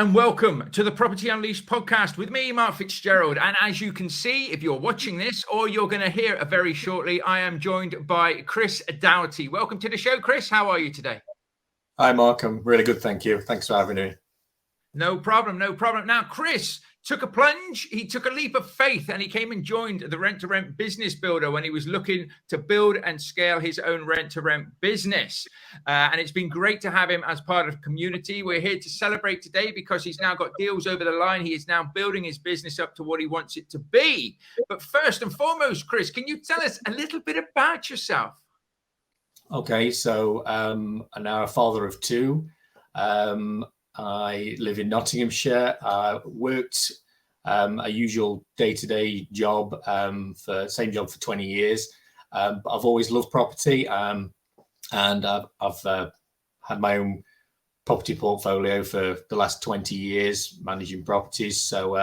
and welcome to the Property Unleashed podcast with me, Mark Fitzgerald. And as you can see, if you're watching this or you're going to hear it very shortly, I am joined by Chris Doughty. Welcome to the show, Chris. How are you today? Hi, Mark. I'm really good, thank you. Thanks for having me. No problem, no problem. Now, Chris took a plunge. He took a leap of faith and he came and joined the Rent to Rent Business Builder when he was looking to build and scale his own rent to rent business. And it's been great to have him as part of the community. We're here to celebrate today because he's now got deals over the line. He is now building his business up to what he wants it to be. But first and foremost, Chris, can you tell us a little bit about yourself? Okay, so I'm now a father of two. I live in Nottinghamshire. I worked a usual day-to-day job, same job for 20 years. But I've always loved property, and I've had my own property portfolio for the last 20 years, managing properties. So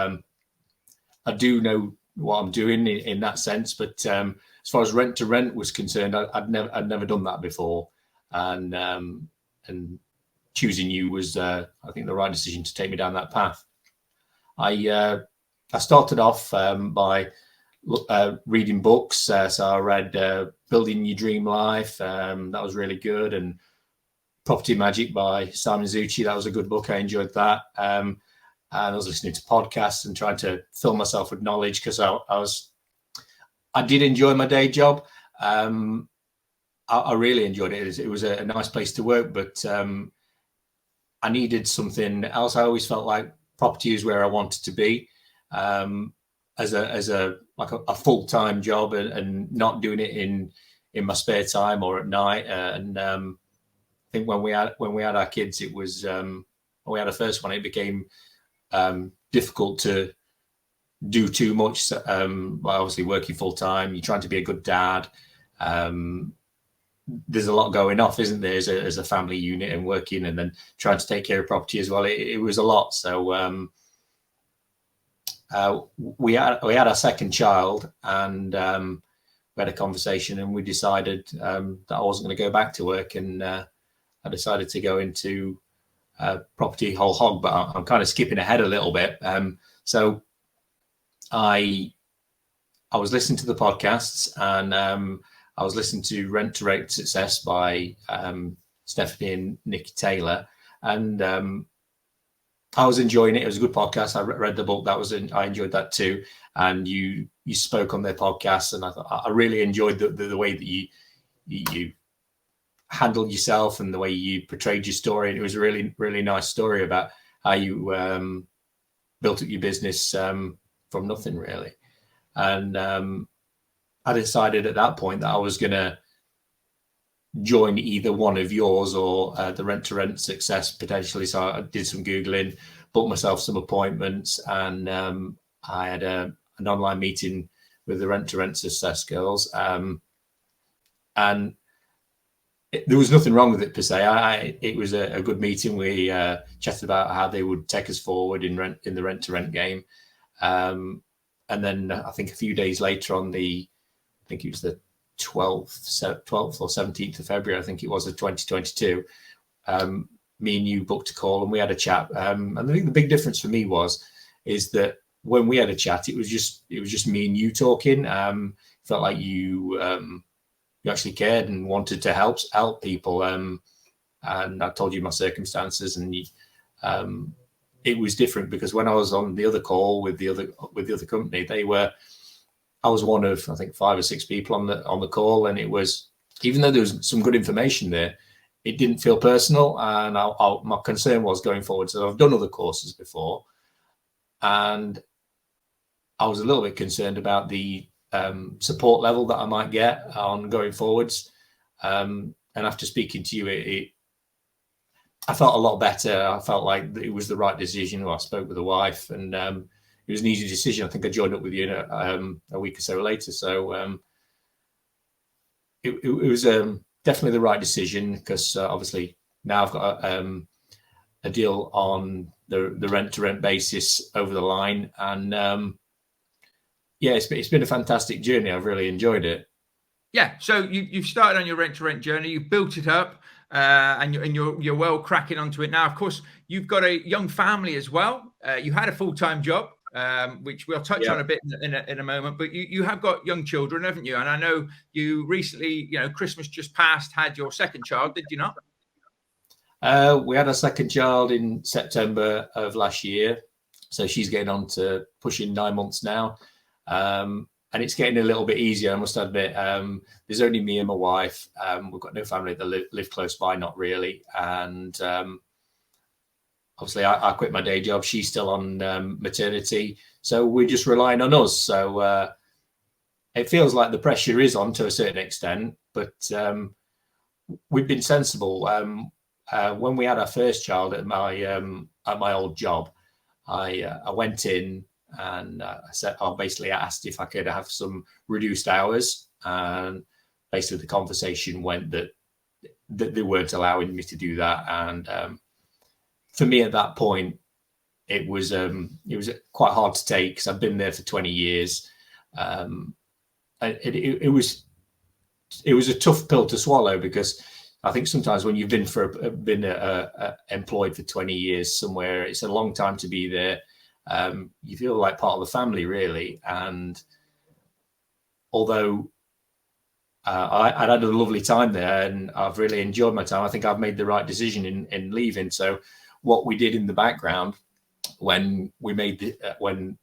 I do know what I'm doing in that sense. But as far as rent to rent was concerned, I'd never done that before, and choosing you was, I think, the right decision to take me down that path. I started off by reading books. So I read Building Your Dream Life. That was really good. And Property Magic by Simon Zucci. That was a good book. I enjoyed that. And I was listening to podcasts and trying to fill myself with knowledge because I did enjoy my day job. I really enjoyed it. It was a nice place to work, but I needed something else. I always felt like property is where I wanted to be, as a full-time job and not doing it in my spare time or at night. I think when we had our kids, it was when we had our first one, it became difficult to do too much. Obviously working full-time, you're trying to be a good dad. There's a lot going off, isn't there, as a family unit and working and then trying to take care of property as well. It was a lot. So we had our second child, and we had a conversation, and we decided that I wasn't going to go back to work, and I decided to go into property whole hog. But I'm kind of skipping ahead a little bit. So I was listening to the podcasts, and I was listening to Rent to Rent Success by Stephanie and Nikki Taylor, and I was enjoying it. It was a good podcast. I read the book. I enjoyed that too. And you spoke on their podcast, and I thought I really enjoyed the way that you handled yourself and the way you portrayed your story. And it was a really, really nice story about how you built up your business from nothing, really. And I decided at that point that I was going to join either one of yours or the Rent to Rent Success potentially. So I did some Googling, booked myself some appointments, and I had an online meeting with the Rent to Rent Success girls. And there was nothing wrong with it per se. It was a good meeting. We chatted about how they would take us forward in the Rent to Rent game. And then I think a few days later I think it was the 12th or 17th of February, I think it was, of 2022. Me and you booked a call and we had a chat. And I think the big difference for me is that when we had a chat, it was just me and you talking. Felt like you actually cared and wanted to help people. And I told you my circumstances, and it was different because when I was on the other call with the other company, I was one of, I think, 5 or 6 people on the call, and it was, even though there was some good information there, it didn't feel personal. And my concern was going forward. So I've done other courses before, and I was a little bit concerned about the support level that I might get on going forwards. And after speaking to you, I felt a lot better. I felt like it was the right decision. I spoke with the wife, and it was an easy decision. I think I joined up with you a week or so later. So it was definitely the right decision because obviously now I've got a deal on the rent to rent basis over the line, and it's been a fantastic journey. I've really enjoyed it. Yeah. So you've started on your rent to rent journey. You've built it up. and you're well cracking onto it now. Of course, you've got a young family as well. You had a full-time job, which we'll touch on a bit in a moment, but you have got young children, haven't you? And I know you recently, Christmas just passed, had your second child, did you not? We had a second child in September of last year. So she's getting on to pushing 9 months now. And it's getting a little bit easier, I must admit. There's only me and my wife. We've got no family that live close by, not really. And obviously, I quit my day job. She's still on maternity. So we're just relying on us. So it feels like the pressure is on to a certain extent. But we've been sensible. When we had our first child at my old job, I went in and I basically asked if I could have some reduced hours, and basically the conversation went that they weren't allowing me to do that. And for me at that point, it was quite hard to take because I've been there for 20 years. It was a tough pill to swallow, because I think sometimes when you've been employed for 20 years somewhere, it's a long time to be there. You feel like part of the family, really. And although I'd had a lovely time there and I've really enjoyed my time, I think I've made the right decision in leaving. So what we did in the background when we made when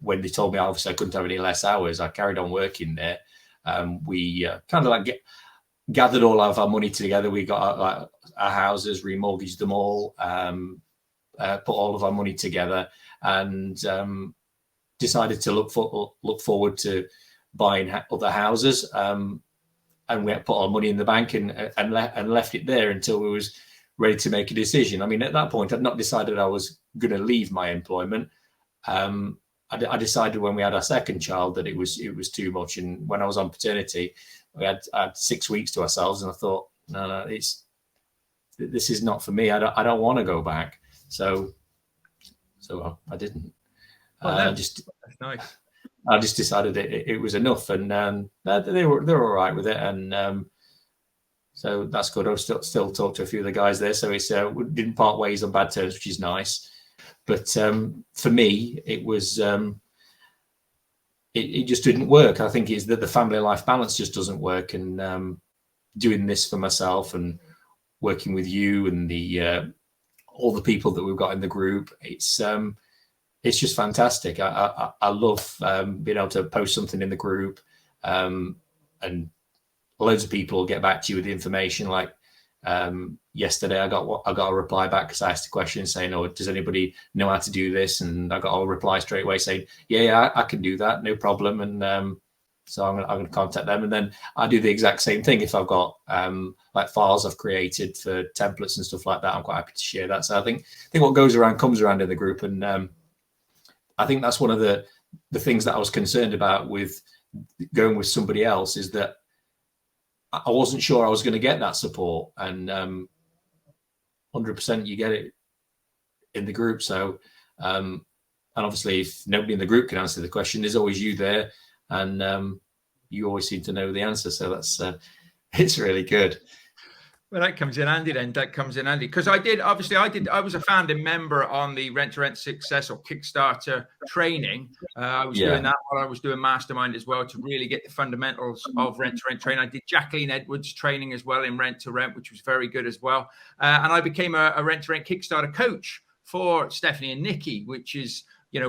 they told me obviously I couldn't have any less hours, I carried on working there. We kind of like gathered all of our money together. We got our houses, remortgaged them all, put all of our money together, and decided to look forward to buying other houses. And we had put our money in the bank and left it there until we was ready to make a decision. I mean, at that point, I'd not decided I was going to leave my employment. I decided when we had our second child that it was too much. And when I was on paternity, we had 6 weeks to ourselves, and I thought, no, this is not for me. I don't want to go back. So I didn't. That's nice. I just decided it was enough, and they were all right with it, and so that's good. I still talk to a few of the guys there, so it's we didn't part ways on bad terms, which is nice. But for me, it was it just didn't work. I think it's that the family life balance just doesn't work, and doing this for myself and working with you and the all the people that we've got in the group, it's just fantastic. I love being able to post something in the group, and loads of people get back to you with the information. Like yesterday, I got a reply back because I asked a question saying, "Oh, does anybody know how to do this?" And I got a reply straight away saying, "Yeah, I can do that, no problem." And so I'm going to contact them, and then I do the exact same thing if I've got like files I've created for templates and stuff like that. I'm quite happy to share that. So I think what goes around comes around in the group, and I think that's one of the things that I was concerned about with going with somebody else, is that I wasn't sure I was going to get that support, and 100% you get it in the group. So and obviously if nobody in the group can answer the question, there's always you there, and you always seem to know the answer. So that's it's really good. Well, that comes in handy then. That comes in handy because I was a founding member on the Rent to Rent Success or Kickstarter training. I was doing that while I was doing Mastermind as well, to really get the fundamentals of Rent to Rent training. I did Jacqueline Edwards training as well in Rent to Rent, which was very good as well. And I became a Rent to Rent Kickstarter coach for Stephanie and Nikki, which is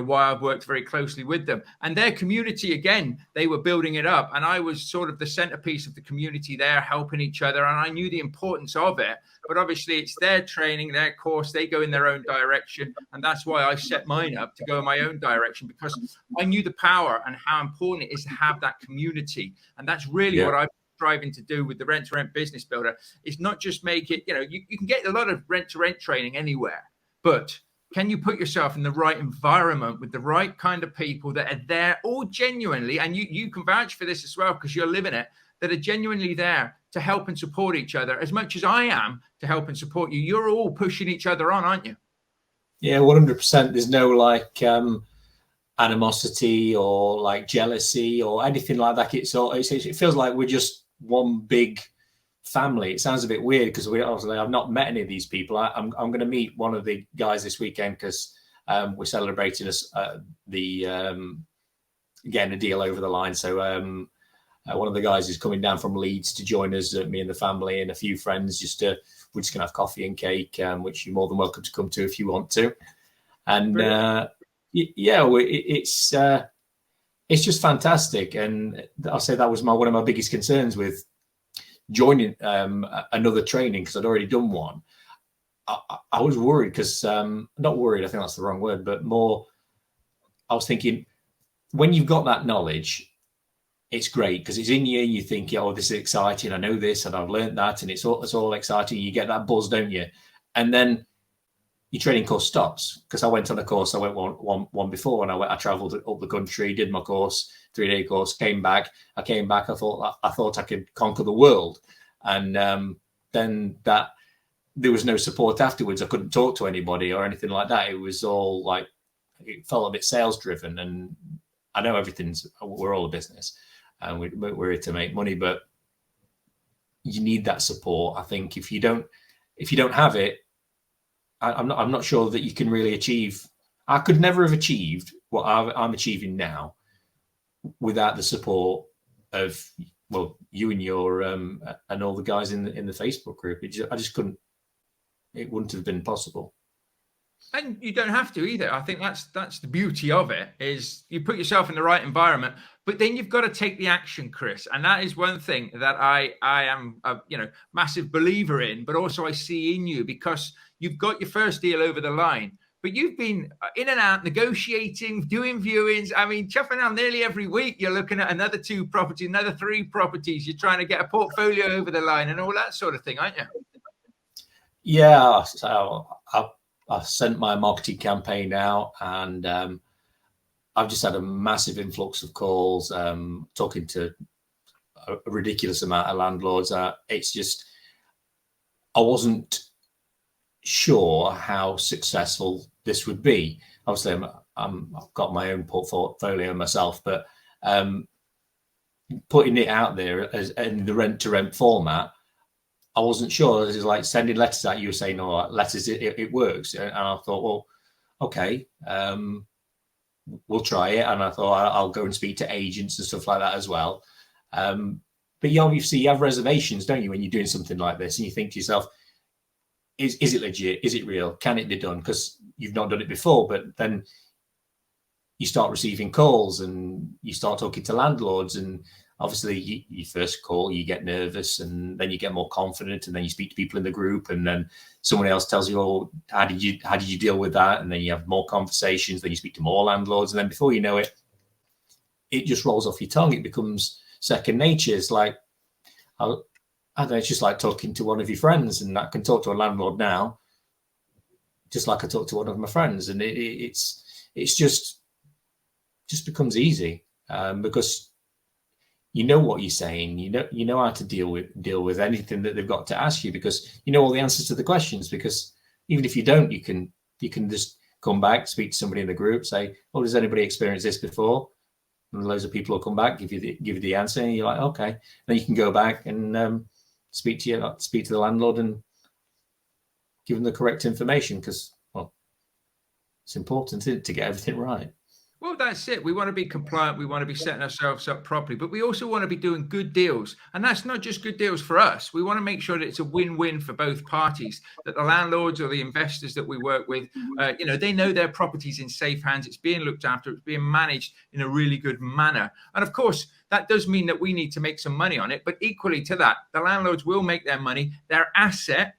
why I've worked very closely with them. And their community, again, they were building it up. And I was sort of the centerpiece of the community there, helping each other. And I knew the importance of it. But obviously, it's their training, their course. They go in their own direction. And that's why I set mine up to go in my own direction, because I knew the power and how important it is to have that community. And that's really what I'm striving to do with the Rent to Rent Business Builder. It's not just make it, you can get a lot of rent to rent training anywhere, but can you put yourself in the right environment with the right kind of people that are there all genuinely, and you can vouch for this as well because you're living it, that are genuinely there to help and support each other as much as I am to help and support you. You're all pushing each other on, aren't you? Yeah, 100%. There's no like animosity or like jealousy or anything like that. It feels like we're just one big family. It sounds a bit weird because I've not met any of these people. I'm going to meet one of the guys this weekend because we're celebrating getting a deal over the line. So one of the guys is coming down from Leeds to join us, me and the family and a few friends. We're just going to have coffee and cake, which you're more than welcome to come to if you want to. And it's just fantastic. And I'll say that was one of my biggest concerns with joining another training, because I'd already done one. I was worried because, not worried, I think that's the wrong word, but more, I was thinking, when you've got that knowledge, it's great because it's in you. You think, oh, this is exciting. I know this and I've learned that, and it's all exciting. You get that buzz, don't you? And then your training course stops, because I went on a course. I went one before, and I traveled up the country, did my course, 3-day course, came back. I thought I could conquer the world. And then there was no support afterwards. I couldn't talk to anybody or anything like that. It was all like, it felt a bit sales driven. And I know we're all a business and we're here to make money, but you need that support. I think if you don't have it, I'm not sure that you can really achieve. I could never have achieved what I'm achieving now without the support of, well, you and your and all the guys in the Facebook group. I just couldn't. It wouldn't have been possible. And you don't have to either. I think that's the beauty of it, is you put yourself in the right environment, but then you've got to take the action, Chris. And that is one thing that I am a massive believer in, but also I see in you, because you've got your first deal over the line, but you've been in and out, negotiating, doing viewings. I mean, chuffing out nearly every week. You're looking at another 2 properties, another 3 properties. You're trying to get a portfolio over the line and all that sort of thing, aren't you? Yeah. So I've sent my marketing campaign out, and I've just had a massive influx of calls, talking to a ridiculous amount of landlords. It's just, I wasn't sure how successful this would be. Obviously, I've got my own portfolio myself, but putting it out there as in the rent-to-rent format, I wasn't sure. It was like sending letters out. You were saying, "Oh, letters, it works," and I thought, well, okay, we'll try it. And I thought I'll go and speak to agents and stuff like that as well. But you obviously have reservations, don't you, when you're doing something like this, and you think to yourself, is it legit? Is it real? Can it be done? Because you've not done it before. But then you start receiving calls and you start talking to landlords, and obviously you first call, you get nervous, and then you get more confident, and then you speak to people in the group, and then someone else tells you, oh, how did you deal with that? And then you have more conversations, then you speak to more landlords, and then before you know it, it just rolls off your tongue. It becomes second nature. It's like, I don't know, it's just like talking to one of your friends, and I can talk to a landlord now just like I talk to one of my friends, and it's just becomes easy, because you know what you're saying, you know how to deal with anything that they've got to ask you, because you know all the answers to the questions. Because even if you don't, you can just come back, speak to somebody in the group, say, "Oh, does anybody experience this before?" And loads of people will come back, give you the answer, and you're like, okay. Then you can go back and speak to the landlord and give them the correct information, because, well, it's important, isn't it, to get everything right. Well, that's it. We want to be compliant. We want to be setting ourselves up properly, but we also want to be doing good deals. And that's not just good deals for us. We want to make sure that it's a win-win for both parties, that the landlords or the investors that we work with, they know their property's in safe hands. It's being looked after. It's being managed in a really good manner. And of course, that does mean that we need to make some money on it. But equally to that, the landlords will make their money. Their asset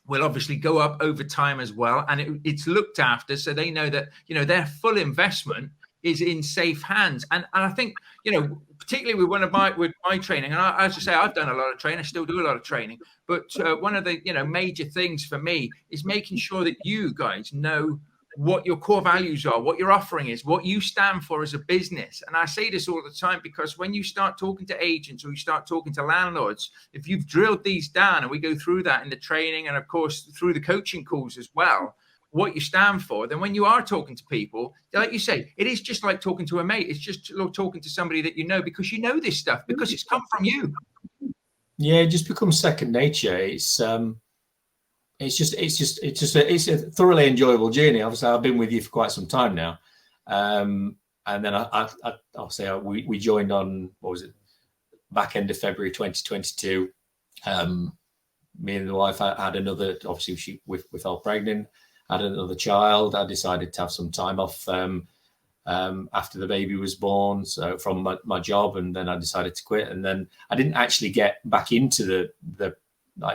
will obviously go up over time as well, and it's looked after, so they know that their full investment is in safe hands. And I think particularly with my training, and as I say, I've done a lot of training, I still do a lot of training, but one of the major things for me is making sure that you guys know what your core values are, what your offering is, what you stand for as a business. And I say this all the time, because when you start talking to agents or you start talking to landlords, if you've drilled these down, and we go through that in the training and of course through the coaching calls as well, what you stand for, then when you are talking to people, like you say, it is just like talking to a mate. It's just talking to somebody that you know, because you know this stuff, because it's come from you. Yeah, it just becomes second nature. It's a thoroughly enjoyable journey. Obviously, I've been with you for quite some time now, and then I'll say we joined on, what was it, back end of February 2022. Me and the wife had another. Obviously, we fell pregnant, had another child. I decided to have some time off after the baby was born, so from my job, and then I decided to quit. And then I didn't actually get back into the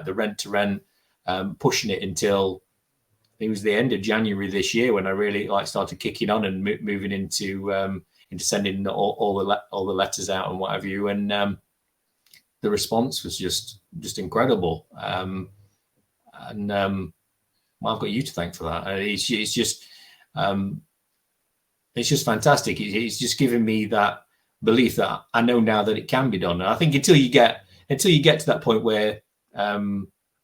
rent to rent, pushing it until it was the end of January this year, when I really started kicking on and moving into sending all the letters out and what have you. And the response was just incredible. Well, I've got you to thank for that. It's just fantastic. It's just given me that belief that I know now that it can be done. And I think until you get to that point where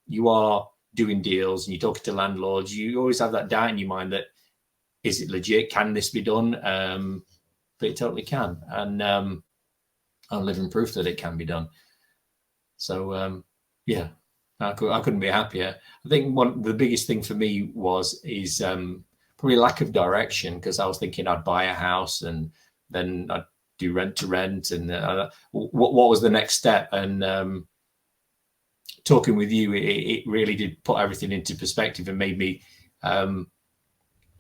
you are doing deals and you're talking to landlords, you always have that doubt in your mind that, is it legit? Can this be done? But it totally can. And I'm living proof that it can be done. So, yeah, I couldn't be happier. I think the biggest thing for me is probably lack of direction, because I was thinking I'd buy a house and then I'd do rent to rent, and what was the next step? And talking with you, it really did put everything into perspective and made me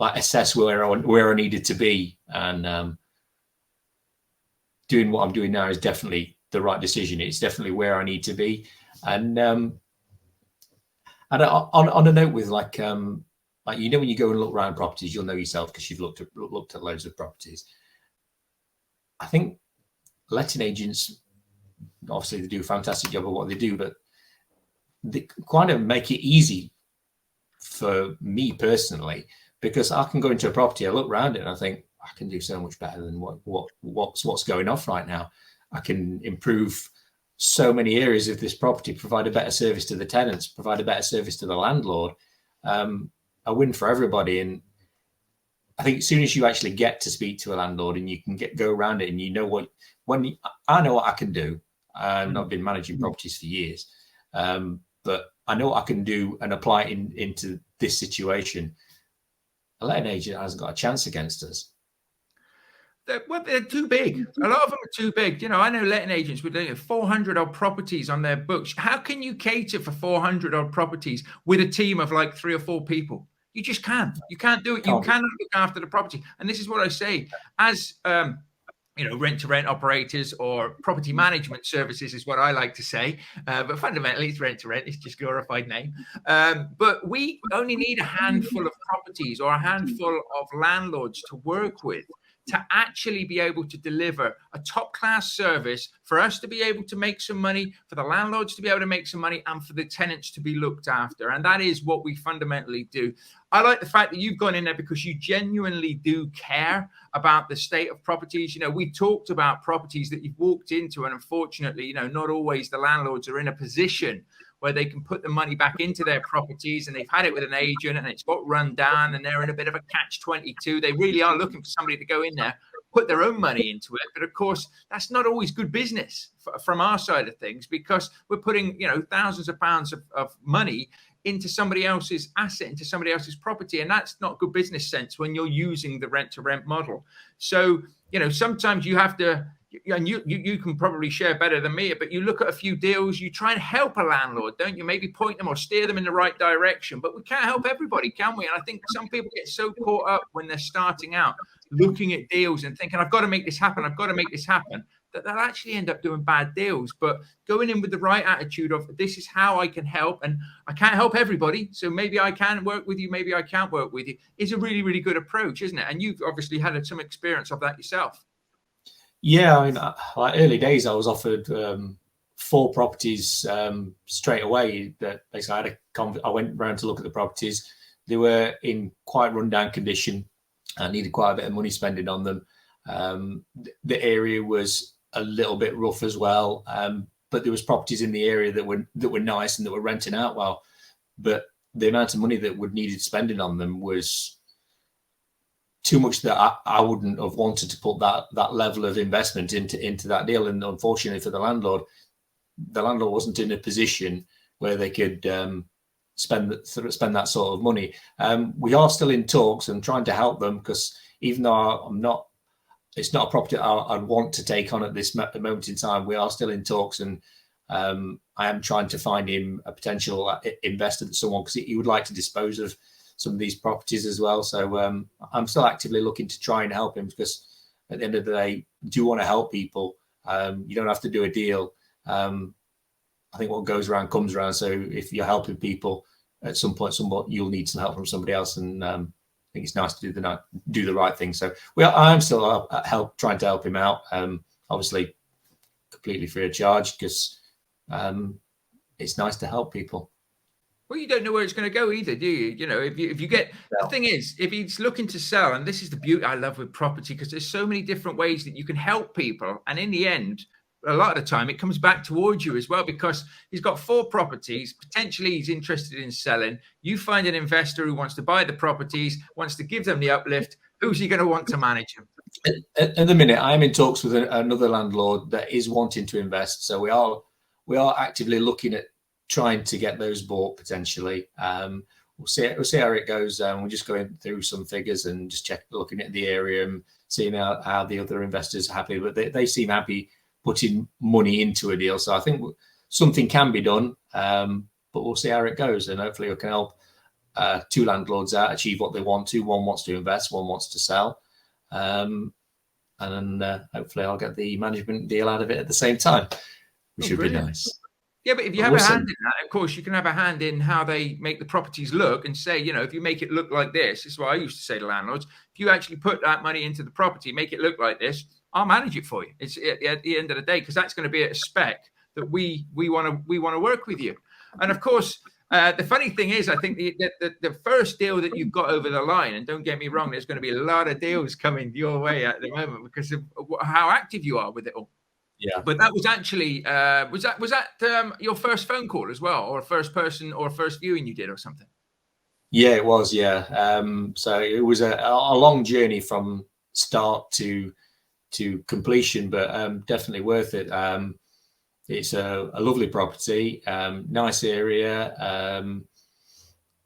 assess where I needed to be. And doing what I'm doing now is definitely the right decision. It's definitely where I need to be. And on a note with when you go and look around properties, you'll know yourself because you've looked at loads of properties. I think letting agents, obviously they do a fantastic job of what they do, but they kind of make it easy for me personally, because I can go into a property, I look around it and I think, I can do so much better than what's going off right now. I can improve so many areas of this property, provide a better service to the tenants, provide a better service to the landlord. A win for everybody. And I think as soon as you actually get to speak to a landlord and you can go around it, and you know I know what I can do. I've been managing properties for years, but I know what I can do and apply it into this situation. A letting agent hasn't got a chance against us. They're too big. A lot of them are too big. I know letting agents with 400 odd properties on their books. How can you cater for 400 odd properties with a team of like 3 or 4 people? You just can't. You can't do it. You cannot look after the property. And this is what I say, as rent to rent operators, or property management services is what I like to say. But fundamentally, it's rent to rent. It's just glorified name. But we only need a handful of properties or a handful of landlords to work with to actually be able to deliver a top-class service, for us to be able to make some money, for the landlords to be able to make some money, and for the tenants to be looked after. And that is what we fundamentally do. I like the fact that you've gone in there because you genuinely do care about the state of properties. We talked about properties that you've walked into, and unfortunately, not always the landlords are in a position where they can put the money back into their properties, and they've had it with an agent and it's got run down and they're in a bit of a catch-22. They really are looking for somebody to go in there, put their own money into it. But of course, that's not always good business from our side of things, because we're putting, thousands of pounds of money into somebody else's asset, into somebody else's property. And that's not good business sense when you're using the rent to rent model. So, sometimes you have to, and you can probably share better than me, but you look at a few deals, you try and help a landlord, don't you? Maybe point them or steer them in the right direction. But we can't help everybody, can we? And I think some people get so caught up when they're starting out, looking at deals and thinking, I've got to make this happen, I've got to make this happen, that they'll actually end up doing bad deals. But going in with the right attitude of, this is how I can help, and I can't help everybody, so maybe I can work with you, maybe I can't work with you, is a really, really good approach, isn't it? And you've obviously had some experience of that yourself. Yeah, I mean, like early days, I was offered 4 properties straight away. That basically, I went around to look at the properties. They were in quite rundown condition. I needed quite a bit of money spending on them. The area was a little bit rough as well, but there was properties in the area that were nice and that were renting out well. But the amount of money that would needed spending on them was too much that I wouldn't have wanted to put that level of investment into that deal. And unfortunately for the landlord, the landlord wasn't in a position where they could spend that sort of money. We are still in talks and trying to help them, because even though it's not a property I'd want to take on at this moment in time, we are still in talks, and I am trying to find him a potential investor, someone, because he would like to dispose of some of these properties as well. So I'm still actively looking to try and help him, because at the end of the day, I do want to help people. You don't have to do a deal. I think what goes around comes around. So if you're helping people, at some point, you'll need some help from somebody else. And I think it's nice to do the right thing. So I'm still trying to help him out. Obviously, completely free of charge, because it's nice to help people. Well, you don't know where it's going to go either, do you? You know, if you get, the thing is, if he's looking to sell, and this is the beauty I love with property, because there's so many different ways that you can help people. And in the end, a lot of the time, it comes back towards you as well, because he's got 4 properties. Potentially, he's interested in selling. You find an investor who wants to buy the properties, wants to give them the uplift. Who's he going to want to manage him? At the minute, I am in talks with another landlord that is wanting to invest. So we are actively looking at trying to get those bought potentially. We'll see how it goes. We're just going through some figures and just looking at the area and seeing how the other investors are happy. But they seem happy putting money into a deal. So I think something can be done, but we'll see how it goes. And hopefully we can help 2 landlords out achieve what they want to. One wants to invest, one wants to sell. And then hopefully I'll get the management deal out of it at the same time, which would be nice. Yeah, but if you have a hand in that, of course, you can have a hand in how they make the properties look, and say, you know, if you make it look like this is what I used to say to landlords. If you actually put that money into the property, make it look like this, I'll manage it for you. It's at the end of the day, because that's going to be a spec that we want to work with you. And of course, the funny thing is, I think the first deal that you've got over the line, and don't get me wrong, there's going to be a lot of deals coming your way at the moment because of how active you are with it all. Yeah, but that was actually was that your first phone call as well, or first person or first viewing you did or something? Yeah, it was. Yeah, so it was a long journey from start to completion, but definitely worth it. It's a lovely property, nice area.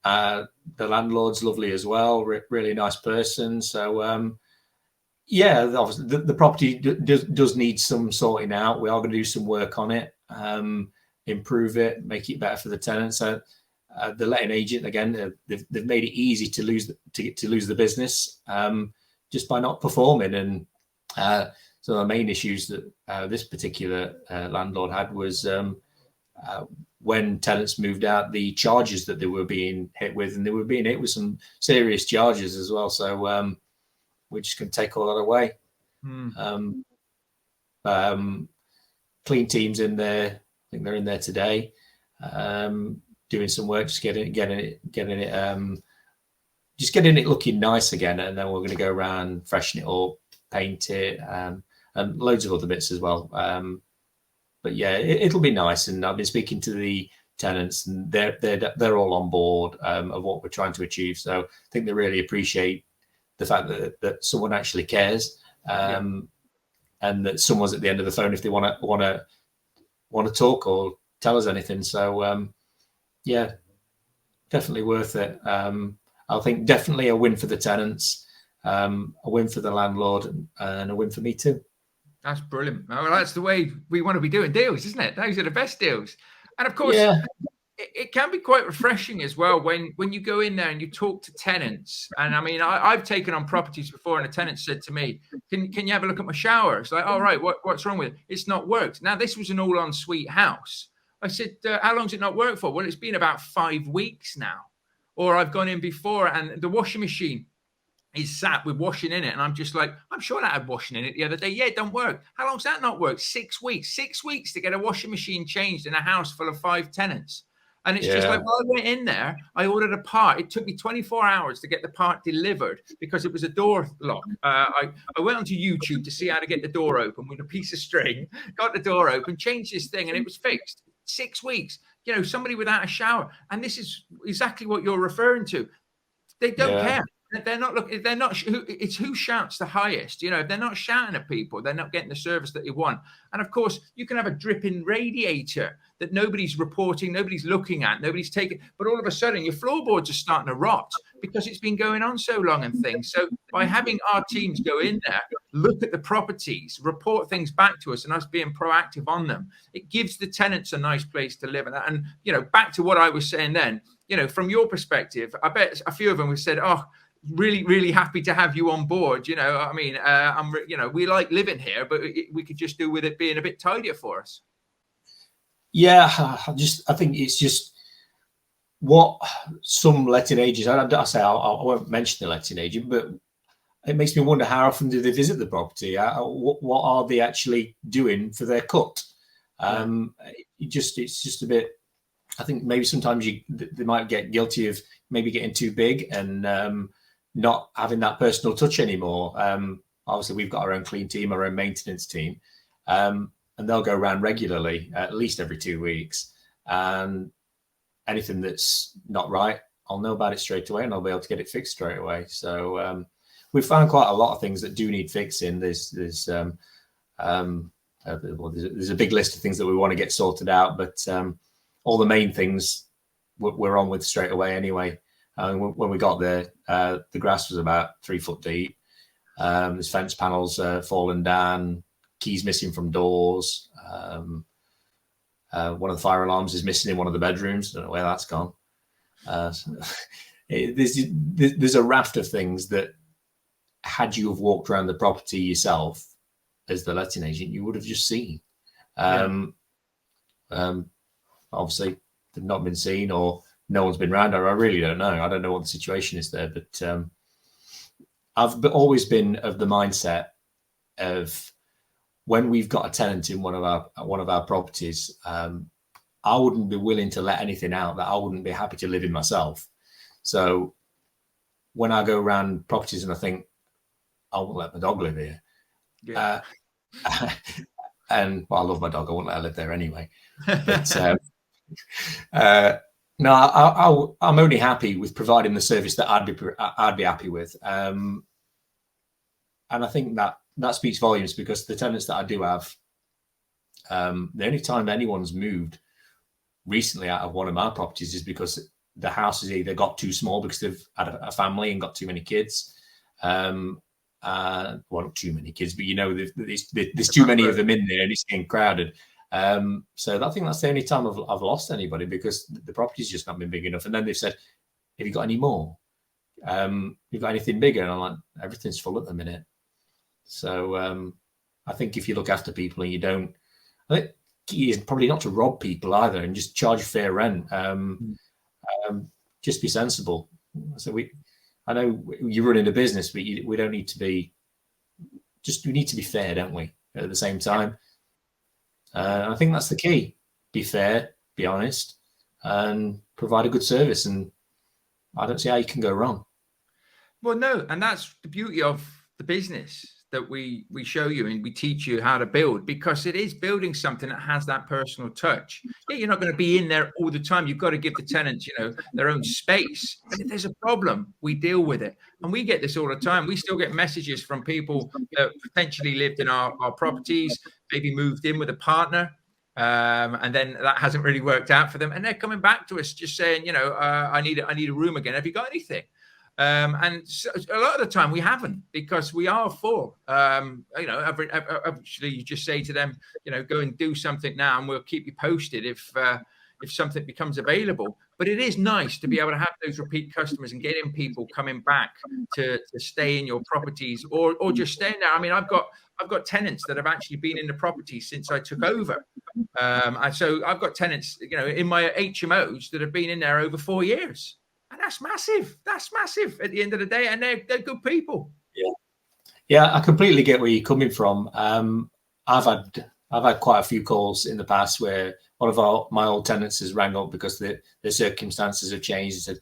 The landlord's lovely as well, really nice person. So yeah, obviously the property does need some sorting out. We are going to do some work on it, improve it, make it better for the tenants. So the letting agent, again, they've made it easy to lose the business just by not performing. And so the main issues that this particular landlord had was when tenants moved out, the charges that they were being hit with, and they were being hit with some serious charges as well. So we're just going to take all that away. Clean teams in there. I think they're in there today, doing some work, just getting it looking nice again. And then we're going to go around, freshen it up, paint it, and loads of other bits as well. But yeah, it'll be nice. And I've been speaking to the tenants, and they're all on board of what we're trying to achieve. So I think they really appreciate the fact that someone actually cares, and that someone's at the end of the phone if they want to talk or tell us anything. So yeah, definitely worth it. I think definitely a win for the tenants, a win for the landlord, and a win for me too. That's brilliant. Well, that's the way we want to be doing deals, isn't it? Those are the best deals. And of course, it can be quite refreshing as well when you go in there and you talk to tenants. And I mean, I've taken on properties before, and a tenant said to me, can you have a look at my shower? It's like, all right, what's wrong with it? It's not worked. Now, this was an all-en-suite house. I said, how long's it not worked for? Well, it's been about 5 weeks now. Or I've gone in before, and the washing machine is sat with washing in it. And I'm just like, I'm sure that had washing in it the other day. Yeah, it don't work. How long's that not worked? 6 weeks. 6 weeks to get a washing machine changed in a house full of 5 tenants. And it's just like, well, I went in there, I ordered a part. It took me 24 hours to get the part delivered because it was a door lock. I went onto YouTube to see how to get the door open with a piece of string, got the door open, changed this thing, and it was fixed. 6 weeks. Somebody without a shower. And this is exactly what you're referring to. They don't care. They're not looking. They're not. It's who shouts the highest. You know, if they're not shouting at people, they're not getting the service that they want. And of course, you can have a dripping radiator that nobody's reporting, nobody's looking at, nobody's taking. But all of a sudden, your floorboards are starting to rot because it's been going on so long and things. So by having our teams go in there, look at the properties, report things back to us, and us being proactive on them, it gives the tenants a nice place to live. And you know, back to what I was saying then. You know, from your perspective, I bet a few of them have said, "Oh, really, really happy to have you on board." You know, I mean, you know, we like living here, but we could just do with it being a bit tidier for us. Yeah, I think it's just what some letting agents. I won't mention the letting agent, but it makes me wonder how often do they visit the property? What are they actually doing for their cut? It's just a bit. I think maybe sometimes they might get guilty of maybe getting too big and not having that personal touch anymore. Obviously, we've got our own clean team, our own maintenance team, and they'll go around regularly, at least every 2 weeks. And anything that's not right, I'll know about it straight away, and I'll be able to get it fixed straight away. So we've found quite a lot of things that do need fixing. There's a big list of things that we want to get sorted out, but all the main things we're on with straight away anyway. When we got there, the grass was about 3 foot deep. There's fence panels fallen down, keys missing from doors. One of the fire alarms is missing in one of the bedrooms. I don't know where that's gone. There's a raft of things that, had you have walked around the property yourself as the letting agent, you would have just seen. Obviously, they've not been seen, or no one's been around, or I really don't know. I don't know what the situation is there, but I've always been of the mindset of, when we've got a tenant in one of our properties, I wouldn't be willing to let anything out that I wouldn't be happy to live in myself. So when I go around properties and I think, I won't let my dog live here. Yeah. And well, I love my dog. I won't let her live there anyway. But no, I'm only happy with providing the service that I'd be happy with. And I think that speaks volumes, because the tenants that I do have, the only time anyone's moved recently out of one of my properties is because the house has either got too small because they've had a family and got too many kids. Well, not too many kids, but you know, there's too many of them in there and it's getting crowded. So I think that's the only time I've lost anybody, because the property's just not been big enough. And then they've said, "Have you got any more? You've got anything bigger?" And I'm like, everything's full at the minute. So I think if you look after people and you don't, I think key is probably not to rob people either and just charge fair rent. Just be sensible. So I know you're running a business, but we don't need to be, we need to be fair, don't we? At the same time. I think that's the key. Be fair, be honest, and provide a good service. And I don't see how you can go wrong. Well, no, and that's the beauty of the business that we show you and we teach you how to build, because it is building something that has that personal touch. Yeah, you're not going to be in there all the time. You've got to give the tenants, their own space. And if there's a problem, we deal with it. And we get this all the time. We still get messages from people that potentially lived in our properties, maybe moved in with a partner, and then that hasn't really worked out for them. And they're coming back to us just saying, I need a room again. Have you got anything? And so a lot of the time we haven't, because we are full. Actually, you just say to them, go and do something now, and we'll keep you posted if something becomes available. But it is nice to be able to have those repeat customers and getting people coming back to stay in your properties, or just staying there. I mean, I've got tenants that have actually been in the property since I took over. And so I've got tenants, in my HMOs that have been in there over 4 years. And that's massive. That's massive at the end of the day. And they're good people. Yeah, I completely get where you're coming from. I've had quite a few calls in the past where one of my old tenants has rang up because the circumstances have changed and said,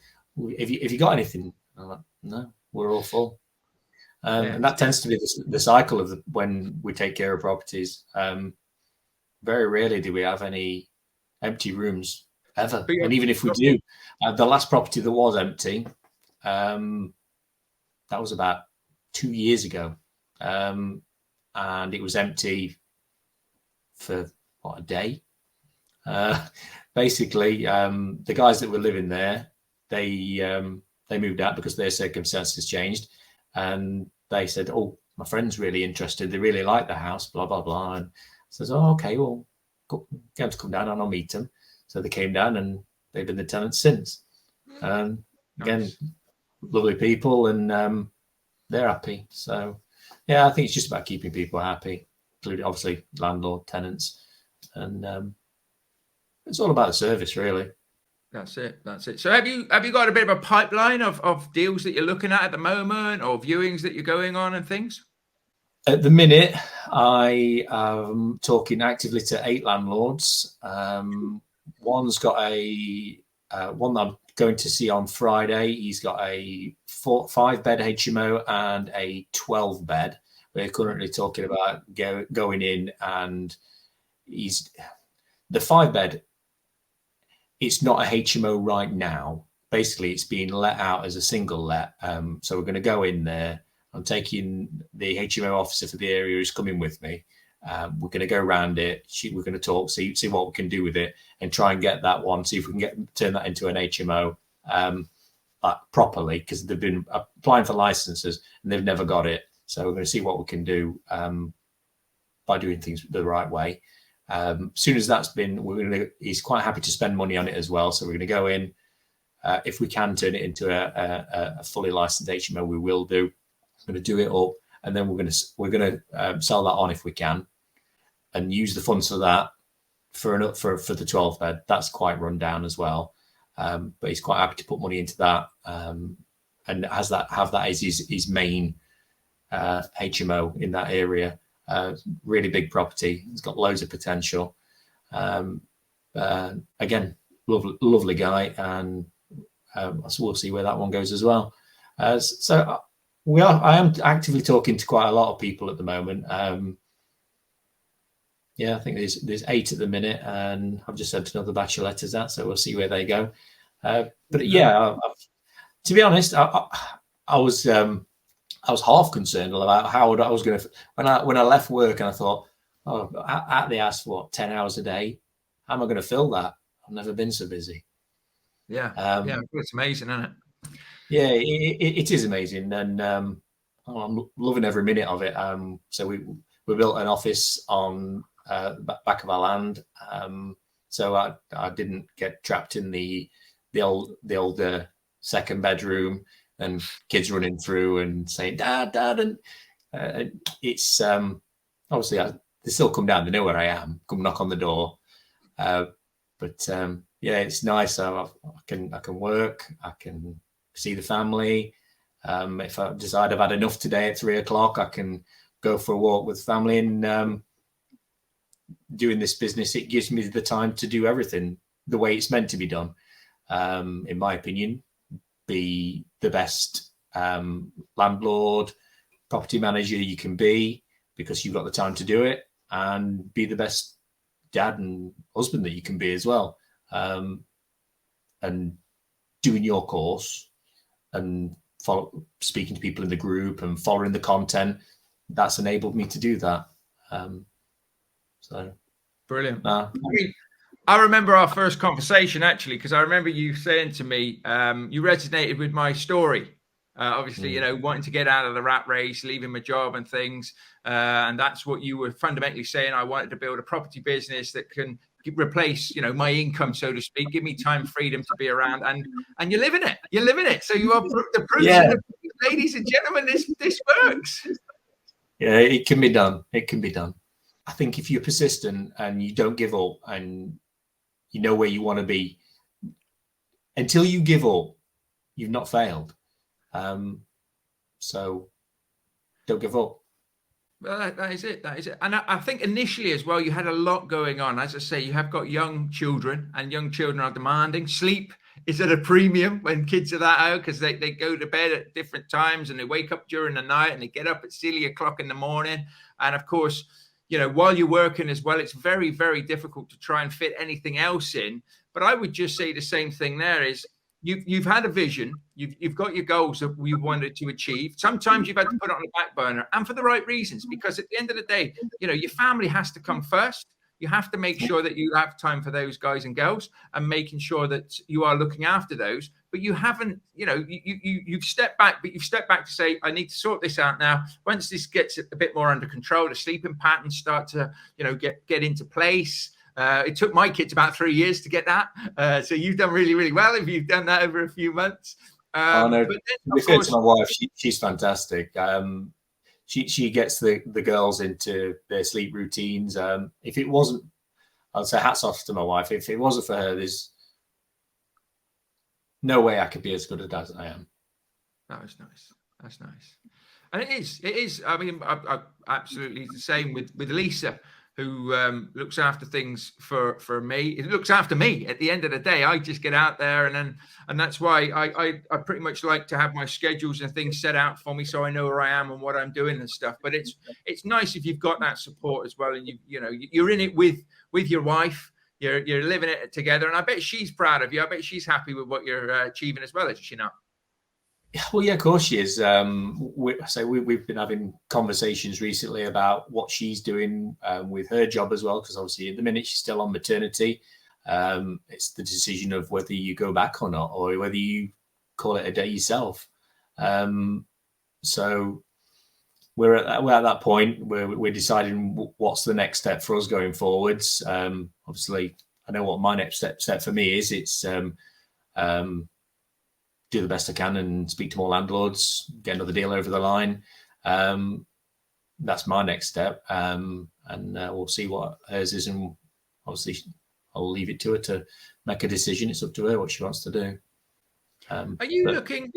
have you got anything? I'm like, no, we're all full. And that tends to be the cycle of when we take care of properties. Very rarely do we have any empty rooms ever. And even if we do, the last property that was empty, that was about 2 years ago. And it was empty for a day. Basically, the guys that were living there, they moved out because their circumstances changed, and they said, "Oh, my friend's really interested. They really like the house, blah blah blah." And I says, "Oh, okay, well, get them to come down and I'll meet them." So they came down, and they've been the tenants since. And again, Nice. lovely people, and they're happy. So yeah, I think it's just about keeping people happy, including obviously landlord, tenants, and it's all about the service, really. That's it. So have you got a bit of a pipeline of deals that you're looking at the moment, or viewings that you're going on and things? At the minute, I am talking actively to 8 landlords. One's got one that I'm going to see on Friday. He's got a 5-bed HMO and a 12-bed. We're currently talking about going in, and the 5-bed. It's not a HMO right now. Basically, it's being let out as a single let. So we're going to go in there. I'm taking the HMO officer for the area who's coming with me. We're going to go around it. We're going to talk, see what we can do with it, and try and get that one. See if we can turn that into an HMO properly, because they've been applying for licenses and they've never got it. So we're going to see what we can do by doing things the right way. As soon as that's been, he's quite happy to spend money on it as well. So we're going to go in. If we can turn it into a fully licensed HMO, we will do. We're going to do it up, and then we're going to sell that on if we can, and use the funds for that for the 12-bed. That's quite run down as well, but he's quite happy to put money into that, and have that as his main HMO in that area. Really big property. It's got loads of potential. Again, lovely guy, and so we'll see where that one goes as well. So I am actively talking to quite a lot of people at the moment. Yeah, I think there's 8 at the minute, and I've just sent another batch of letters out, so we'll see where they go. But yeah, to be honest, I was half concerned about how I was going to, when I left work, and I thought, oh, at the house for 10 hours a day, how am I going to fill that? I've never been so busy. Yeah, it's amazing, isn't it? Yeah, it is amazing, and I'm loving every minute of it. So we built an office on back of our land, so I didn't get trapped in the older second bedroom and kids running through and saying dad, and it's obviously they still come down, they know where I am, come knock on the door, but yeah, it's nice. I can work, I can see the family. If I decide I've had enough today at 3:00, I can go for a walk with family. And doing this business, it gives me the time to do everything the way it's meant to be done. In my opinion, be the best landlord, property manager you can be, because you've got the time to do it, and be the best dad and husband that you can be as well. And doing your course and speaking to people in the group and following the content, that's enabled me to do that. So brilliant. I remember our first conversation, actually, because I remember you saying to me, you resonated with my story. Obviously, wanting to get out of the rat race, leaving my job and things. And that's what you were fundamentally saying. I wanted to build a property business that can replace, my income, so to speak, give me time, freedom to be around. And you're living it. You're living it. So you are the proof. Yeah. Ladies and gentlemen, this works. Yeah, it can be done. It can be done. I think if you're persistent and you don't give up, and you know where you want to be, until you give up, you've not failed. So don't give up. Well, that is it. That is it. And I think initially as well, you had a lot going on. As I say, you have got young children, and young children are demanding. Sleep is at a premium when kids are that out, because they go to bed at different times and they wake up during the night and they get up at silly o'clock in the morning. And of course, while you're working as well, it's very, very difficult to try and fit anything else in. But I would just say the same thing there is, you've had a vision, you've got your goals that you wanted to achieve. Sometimes you've had to put it on the back burner, and for the right reasons, because at the end of the day, your family has to come first. You have to make sure that you have time for those guys and girls, and making sure that you are looking after those. But you haven't, you've stepped back, but you've stepped back to say, I need to sort this out now. Once this gets a bit more under control, the sleeping patterns start to, get into place. It took my kids about 3 years to get that. So you've done really, really well if you've done that over a few months. But then, of course, to my wife, she's fantastic. She gets the girls into their sleep routines. If it wasn't, I'd say hats off to my wife. If it wasn't for her, there's no way I could be as good a dad as I am. That was nice. That's nice. And it is. I mean, I absolutely the same with Lisa, who looks after things for me. It looks after me at the end of the day. I just get out there, and that's why I pretty much like to have my schedules and things set out for me, so I know where I am and what I'm doing and stuff. But it's nice if you've got that support as well, and you're in it with your wife. You're living it together, and I bet she's proud of you. I bet she's happy with what you're achieving as well, is she not? Well, yeah, of course she is. We've been having conversations recently about what she's doing with her job as well, because obviously at the minute she's still on maternity. It's the decision of whether you go back or not, or whether you call it a day yourself. So we're at that point where we're deciding what's the next step for us going forwards. Obviously, I know what my next step for me is. It's do the best I can and speak to more landlords, get another deal over the line. That's my next step. And we'll see what hers is. And obviously I'll leave it to her to make a decision. It's up to her what she wants to do. Are you looking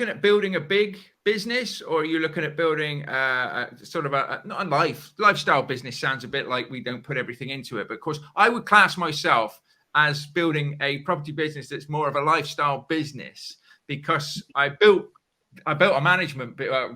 at building a big business, or are you looking at building not a lifestyle business? Sounds a bit like we don't put everything into it, but of course I would class myself as building a property business that's more of a lifestyle business, because I built a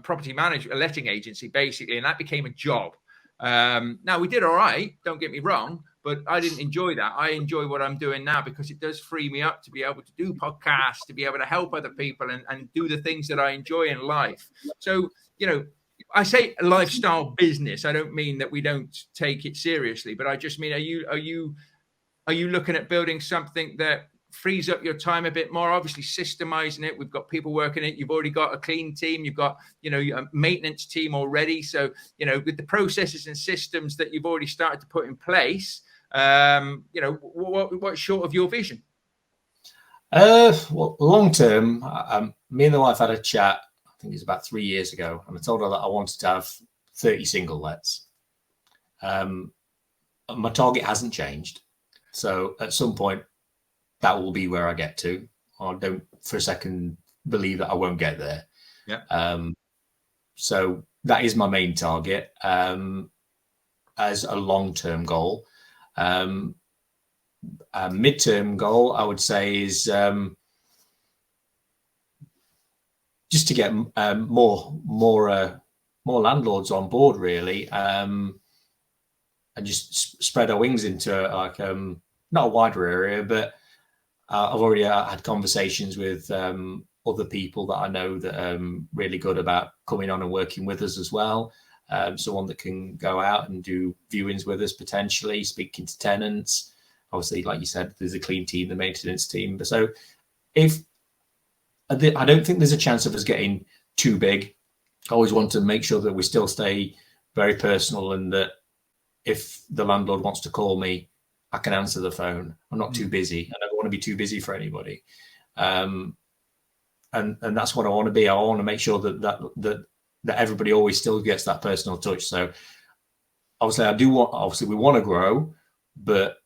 property management, a letting agency basically, and that became a job. Now we did all right, don't get me wrong, but I didn't enjoy that. I enjoy what I'm doing now because it does free me up to be able to do podcasts, to be able to help other people and do the things that I enjoy in life. So, I say a lifestyle business. I don't mean that we don't take it seriously, but I just mean, are you looking at building something that frees up your time a bit more? Obviously systemizing it. We've got people working it. You've already got a clean team. You've got, a maintenance team already. So, with the processes and systems that you've already started to put in place, what's short of your vision? Well, long term, me and the wife had a chat, I think it was about 3 years ago, and I told her that I wanted to have 30 single lets. My target hasn't changed. So at some point, that will be where I get to. I don't for a second believe that I won't get there. Yeah. So that is my main target as a long-term goal. A midterm goal, I would say, is just to get more landlords on board, really, and just spread our wings into not a wider area, but I've already had conversations with other people that I know that are really good about coming on and working with us as well. Someone that can go out and do viewings with us, potentially speaking to tenants. Obviously, like you said, there's a clean team, the maintenance team. So I don't think there's a chance of us getting too big. I always want to make sure that we still stay very personal, and that if the landlord wants to call me, I can answer the phone. I'm not too busy. I never want to be too busy for anybody. And that's what I want to be. I want to make sure that everybody always still gets that personal touch. So obviously we want to grow, but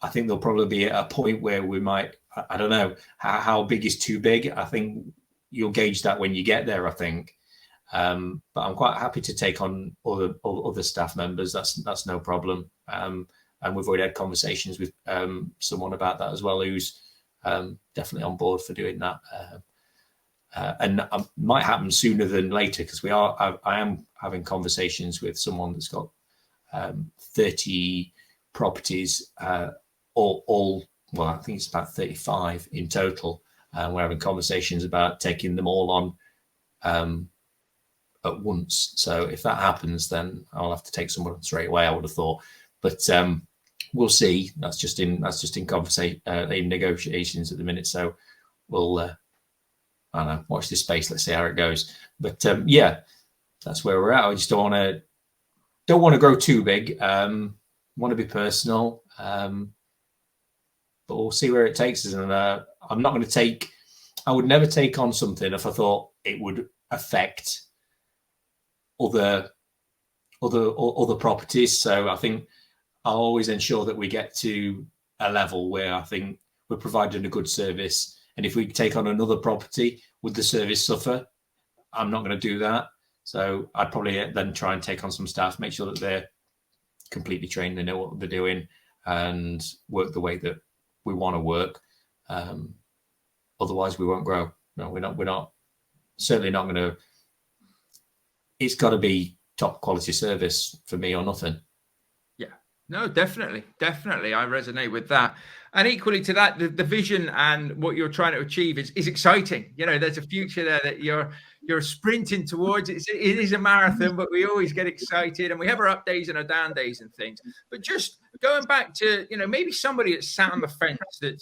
I think there'll probably be a point where we might, I don't know how big is too big. I think you'll gauge that when you get there, I think. But I'm quite happy to take on other staff members. That's no problem. And we've already had conversations with someone about that as well, who's definitely on board for doing that. And it might happen sooner than later, because I am having conversations with someone that's got 30 properties, all well, I think it's about 35 in total. We're having conversations about taking them all on at once. So if that happens, then I'll have to take someone straight away, I would have thought. But we'll see. That's just in conversation, in negotiations at the minute. So we'll I don't know, watch this space. Let's see how it goes. But yeah, that's where we're at. I just don't want to grow too big. Want to be personal. But we'll see where it takes us. And I'm not going to take. I would never take on something if I thought it would affect other properties. So I think I'll always ensure that we get to a level where I think we're providing a good service. And if we take on another property, would the service suffer? I'm not going to do that. So I'd probably then try and take on some staff, make sure that they're completely trained, they know what they're doing, and work the way that we want to work. Otherwise, we won't grow. No, we're not. Certainly not going to. It's got to be top quality service for me or nothing. Yeah, no, definitely. I resonate with that. And equally to that, the vision and what you're trying to achieve is exciting. You know, there's a future there that you're sprinting towards. It is a marathon, but we always get excited, and we have our up days and our down days and things. But just going back to, you know, maybe somebody that's sat on the fence, that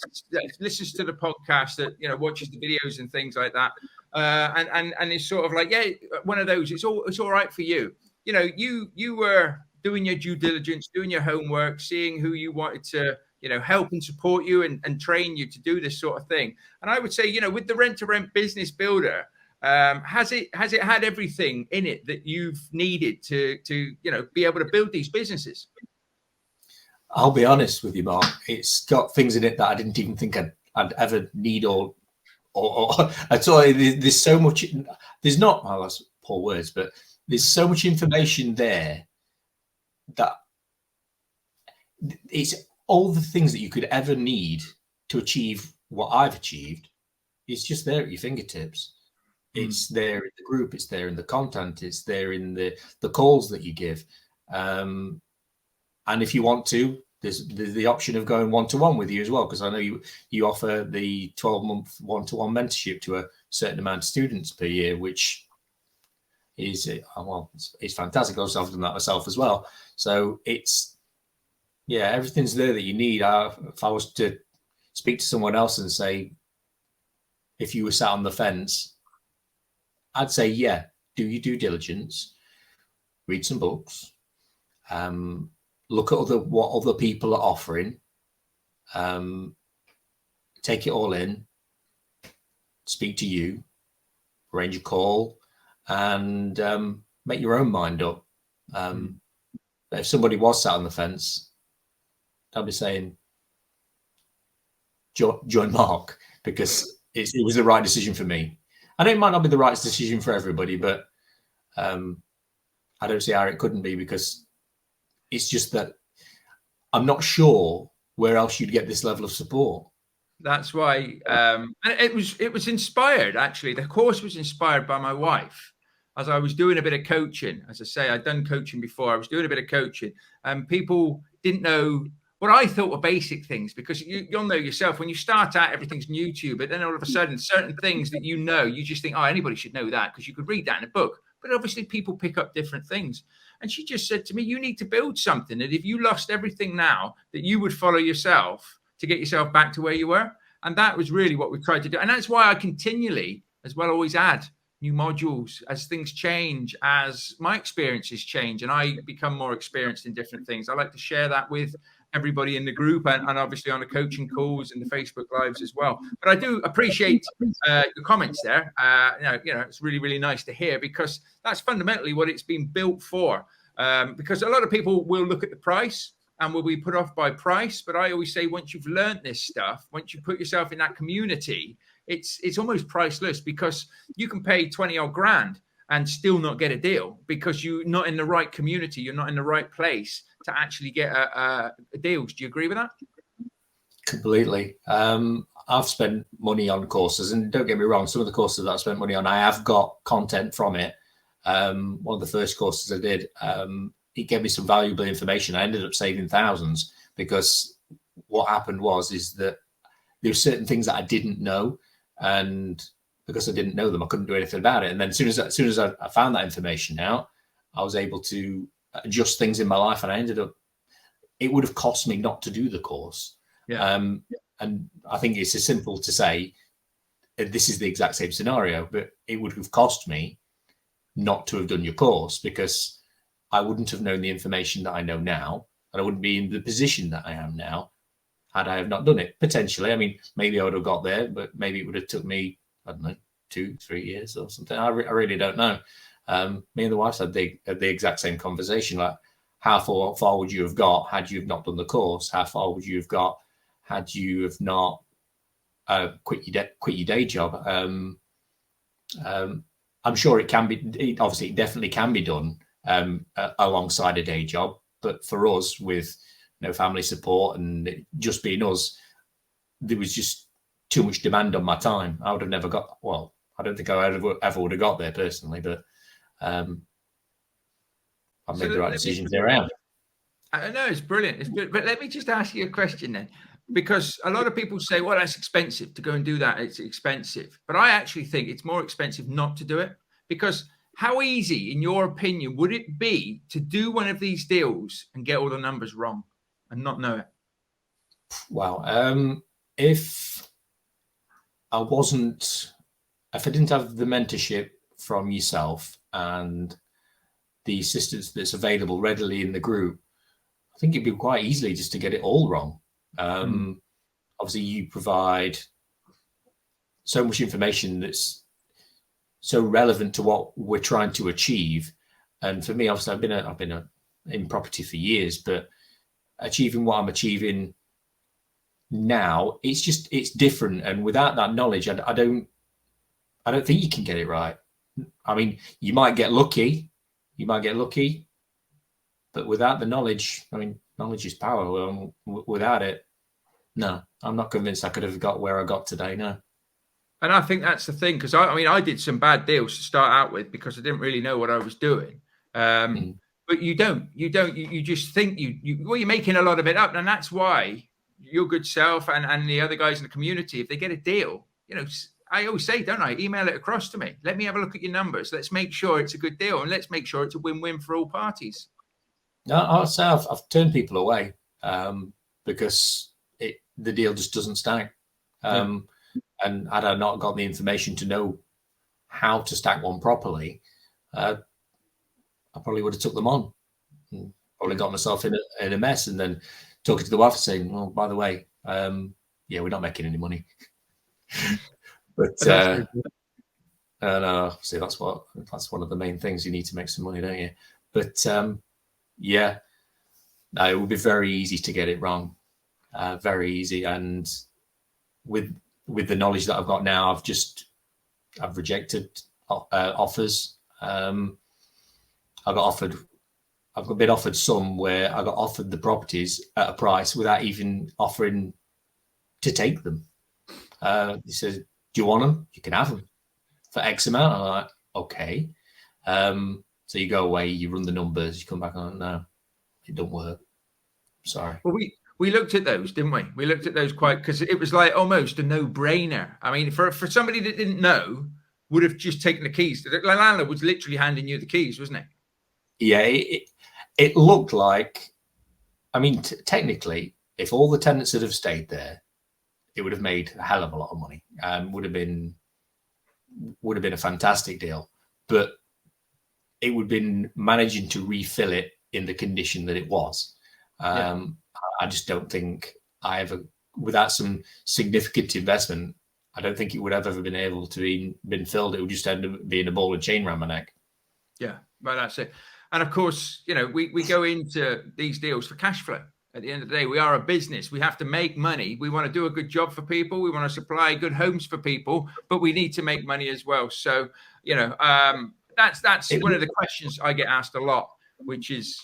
listens to the podcast, that, you know, watches the videos and things like that, and is sort of like, yeah, one of those. It's all right for you. You know, you were doing your due diligence, doing your homework, seeing who you wanted to, you know, help and support you and train you to do this sort of thing. And I would say, you know, with the Rent to Rent Business Builder, has it had everything in it that you've needed to you know, be able to build these businesses? I'll be honest with you, Mark. It's got things in it that I didn't even think I'd ever need or at all. There's so much. There's not. Well, that's poor words, but there's so much information there that it's all the things that you could ever need to achieve what I've achieved. It's just there at your fingertips. It's there in the group. It's there in the content. It's there in the calls that you give. And if you want to, there's the option of going one-to-one with you as well, because I know you offer the 12-month one-to-one mentorship to a certain amount of students per year, which is, well, it's fantastic. I've done that myself as well. So it's, yeah, everything's there that you need. If I was to speak to someone else and say, if you were sat on the fence, I'd say, yeah, do your due diligence, read some books, look at what other people are offering, take it all in, speak to you, arrange a call, and make your own mind up. If somebody was sat on the fence, I'd be saying, join Mark, because it was the right decision for me. I know it might not be the right decision for everybody, but I don't see how it couldn't be, because it's just that I'm not sure where else you'd get this level of support. That's why, and it was inspired, actually. The course was inspired by my wife. As I was doing a bit of coaching, as I say, I'd done coaching before. I was doing a bit of coaching, and people didn't know what I thought were basic things, because you'll know yourself, when you start out, everything's new to you, but then all of a sudden, certain things that you know, you just think, oh, anybody should know that, because you could read that in a book. But obviously people pick up different things. And she just said to me, you need to build something that if you lost everything now, that you would follow yourself to get yourself back to where you were. And that was really what we tried to do. And that's why I continually, as well, always add new modules as things change, as my experiences change, and I become more experienced in different things. I like to share that with everybody in the group, and obviously on the coaching calls and the Facebook lives as well. But I do appreciate your comments there. You know, it's really, really nice to hear, because that's fundamentally what it's been built for. Because a lot of people will look at the price and will be put off by price. But I always say, once you've learned this stuff, once you put yourself in that community, it's almost priceless, because you can pay 20 odd grand and still not get a deal, because you're not in the right community, you're not in the right place to actually get deals. Do you agree with that? Completely. I've spent money on courses, and don't get me wrong, some of the courses that I've spent money on, I have got content from it. One of the first courses I did, it gave me some valuable information. I ended up saving thousands, because what happened is that there were certain things that I didn't know, and because I didn't know them, I couldn't do anything about it. And then as soon as I found that information out, I was able to adjust things in my life, and I ended up. It would have cost me not to do the course. And I think it's as simple to say this is the exact same scenario, but it would have cost me not to have done your course, because I wouldn't have known the information that I know now, and I wouldn't be in the position that I am now had I have not done it. Potentially, I mean, maybe I would have got there, but maybe it would have took me, I don't know, 2-3 years or something. I really don't know. Me and the wife had the exact same conversation, like, how far would you have got had you have not done the course? How far would you have got had you have not quit your day job? I'm sure it can be. Obviously, it definitely can be done alongside a day job. But for us, with no family support and it just being us, there was just too much demand on my time. I would have never got. Well, I don't think I ever would have got there personally, but. I've made the right decisions there. I know it's brilliant. It's good. But let me just ask you a question then, because a lot of people say, well, that's expensive to go and do that. It's expensive. But I actually think it's more expensive not to do it, because how easy, in your opinion, would it be to do one of these deals and get all the numbers wrong and not know it? Wow. If I didn't have the mentorship from yourself and the assistance that's available readily in the group, I think it'd be quite easily just to get it all wrong. Obviously, you provide so much information that's so relevant to what we're trying to achieve. And for me, obviously, I've been in property for years, but achieving what I'm achieving now, it's different. And without that knowledge, I don't think you can get it right. I mean, you might get lucky. But without the knowledge, I mean, knowledge is power. Without it, no, I'm not convinced I could have got where I got today. No. And I think that's the thing, because I did some bad deals to start out with because I didn't really know what I was doing. But you just think you're making a lot of it up. And that's why your good self and the other guys in the community, if they get a deal, I always say, don't I, email it across to me. Let me have a look at your numbers. Let's make sure it's a good deal, and let's make sure it's a win-win for all parties. No, I'll say I've turned people away because the deal just doesn't stack. And had I not got the information to know how to stack one properly, I probably would have took them on. And probably got myself in a mess, and then talking to the wife saying, "Well, by the way, we're not making any money." But no, see, that's one of the main things. You need to make some money, don't you? But no, it would be very easy to get it wrong, very easy. And with the knowledge that I've got now, I've rejected offers. I've been offered some where I got offered the properties at a price without even offering to take them. He says, "Do you want them? You can have them for X amount." I'm like, okay. So you go away, you run the numbers, you come back on, no, it don't work. Sorry. Well, we looked at those, didn't we? We looked at those because it was like almost a no-brainer. I mean, for somebody that didn't know, would have just taken the keys. The landlord was literally handing you the keys, wasn't it? Yeah, it looked like, I mean, technically, if all the tenants had have stayed there, it would have made a hell of a lot of money. Would have been a fantastic deal, but it would have been managing to refill it in the condition that it was. I just don't think without some significant investment, I don't think it would have ever been able to been filled. It would just end up being a ball and chain around my neck. Yeah, well, that's it. And of course, we go into these deals for cash flow. At the end of the day, we are a business. We have to make money. We want to do a good job for people. We want to supply good homes for people, but we need to make money as well. So, that's one of the questions I get asked a lot, which is,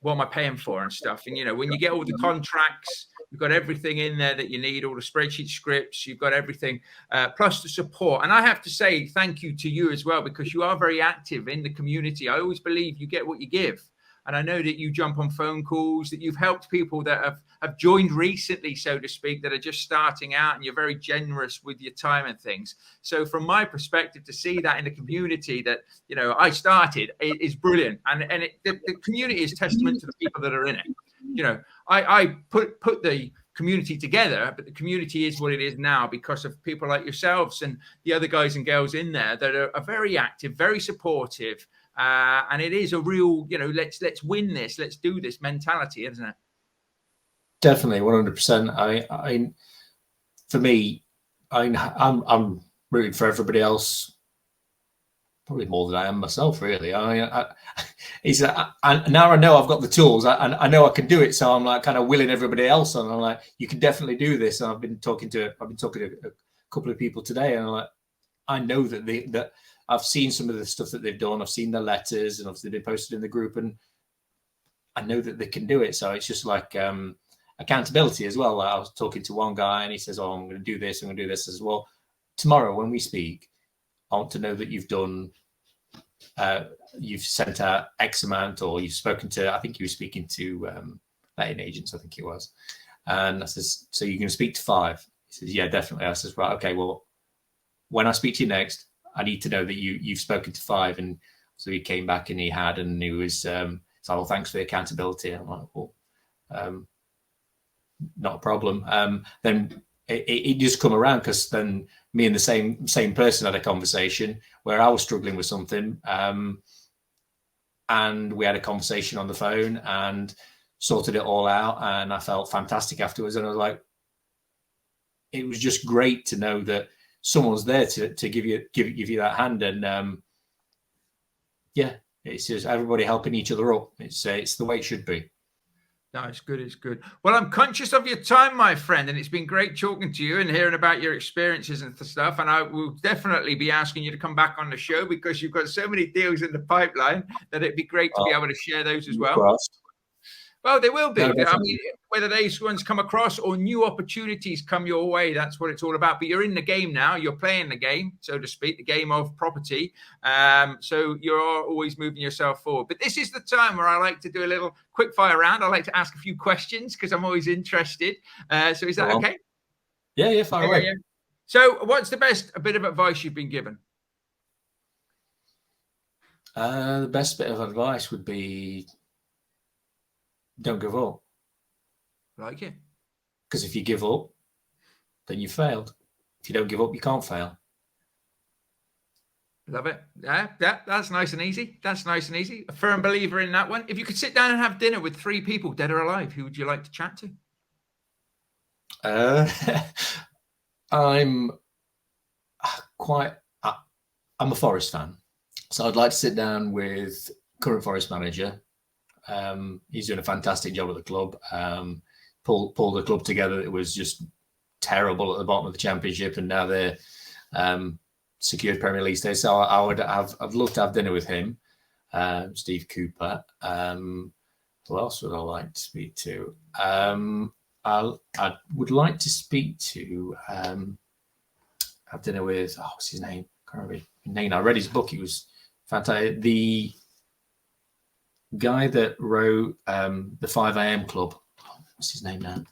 what am I paying for and stuff? And, when you get all the contracts, you've got everything in there that you need, all the spreadsheet scripts, you've got everything, plus the support. And I have to say thank you to you as well, because you are very active in the community. I always believe you get what you give. And I know that you jump on phone calls, that you've helped people that have joined recently, so to speak, that are just starting out, and you're very generous with your time and things. So from my perspective, to see that in the community that, you know, I started, it is brilliant. And the community is testament to the people that are in it. You know, I put the community together, but the community is what it is now because of people like yourselves and the other guys and girls in there that are very active, very supportive, and it is a real, you know, let's win this, let's do this mentality, isn't it? Definitely, 100%. I for me, I'm rooting for everybody else, probably more than I am myself, really. Now I know I've got the tools. I know I can do it, so I'm like kind of willing everybody else on. I'm like, you can definitely do this. And I've been talking to a couple of people today, and I'm like, I know that I've seen some of the stuff that they've done. I've seen the letters, and obviously they posted in the group, and I know that they can do it. So it's just like accountability as well. I was talking to one guy, and he says, "Oh, I'm going to do this. I'm going to do this as well." Tomorrow, when we speak, I want to know that you've done, you've sent out X amount, or you've spoken to, I think you were speaking to letting agents, I think it was. And I says, so you're going to speak to 5? He says, yeah, definitely. I says, right, okay, well, when I speak to you next, I need to know that you've spoken to 5. And so he came back and he had, and he was, so, well, thanks for the accountability. I'm like, well, not a problem. Then it just come around, because then me and the same person had a conversation where I was struggling with something, and we had a conversation on the phone and sorted it all out, and I felt fantastic afterwards. And I was like, it was just great to know that someone's there to give you that hand. And yeah, it's just everybody helping each other up. It's the way it should be. No, it's good. It's good. Well, I'm conscious of your time, my friend, and it's been great talking to you and hearing about your experiences and stuff. And I will definitely be asking you to come back on the show, because you've got so many deals in the pipeline that it'd be great to be able to share those as well. Crossed. Well, they will be. No, I mean, whether those ones come across or new opportunities come your way, that's what it's all about. But you're in the game now. You're playing the game, so to speak, the game of property. So you're always moving yourself forward. But this is the time where I like to do a little quick fire round. I like to ask a few questions because I'm always interested. So is that okay? Yeah, fire away. Yeah. So what's the best bit of advice you've been given? The best bit of advice would be, don't give up. Like it. Because if you give up, then you failed. If you don't give up, you can't fail. Love it. Yeah, that's nice and easy. That's nice and easy. A firm believer in that one. If you could sit down and have dinner with 3 people, dead or alive, who would you like to chat to? I'm a Forest fan. So I'd like to sit down with current Forest manager. He's doing a fantastic job at the club. Pulled the club together. It was just terrible at the bottom of the Championship, and now they're secured Premier League status. So I'd love to have dinner with him. Steve Cooper. Who else would I like to speak to? I would like to speak to have dinner with, what's his name? I can't remember his name. I read his book. It was fantastic. The guy that wrote the 5 a.m. Club. What's his name now?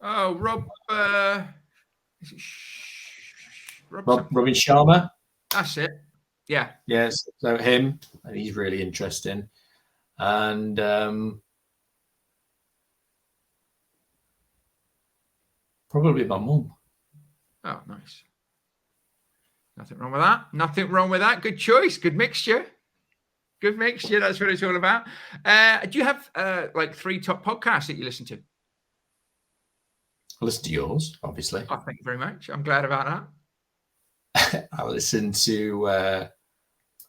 Oh, Rob. Is it Robin Sharma. That's it. Yeah. Yes. So him, and he's really interesting. And probably my mum. Oh, nice. Nothing wrong with that. Nothing wrong with that. Good choice. Good mixture. Good mixture. That's what it's all about. Do you have like 3 top podcasts that you listen to? I listen to yours, obviously. Oh, thank you very much. I'm glad about that. I listen to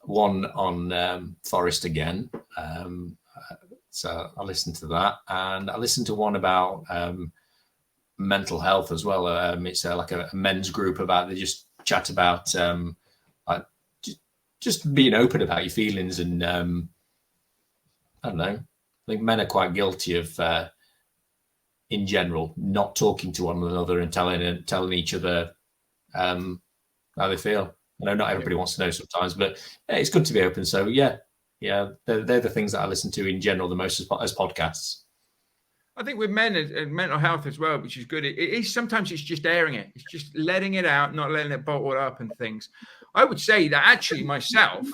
one on Forest again. So I listen to that. And I listen to one about mental health as well. It's like a men's group about, they just chat about just being open about your feelings. And I don't know, I think men are quite guilty of in general not talking to one another and telling each other how they feel. I know not everybody wants to know sometimes, but yeah, it's good to be open. So yeah, yeah, they're the things that I listen to in general the most as podcasts. I think with men and mental health as well, which is good. It is sometimes it's just airing it. It's just letting it out, not letting it bottle up and things. I would say that actually myself,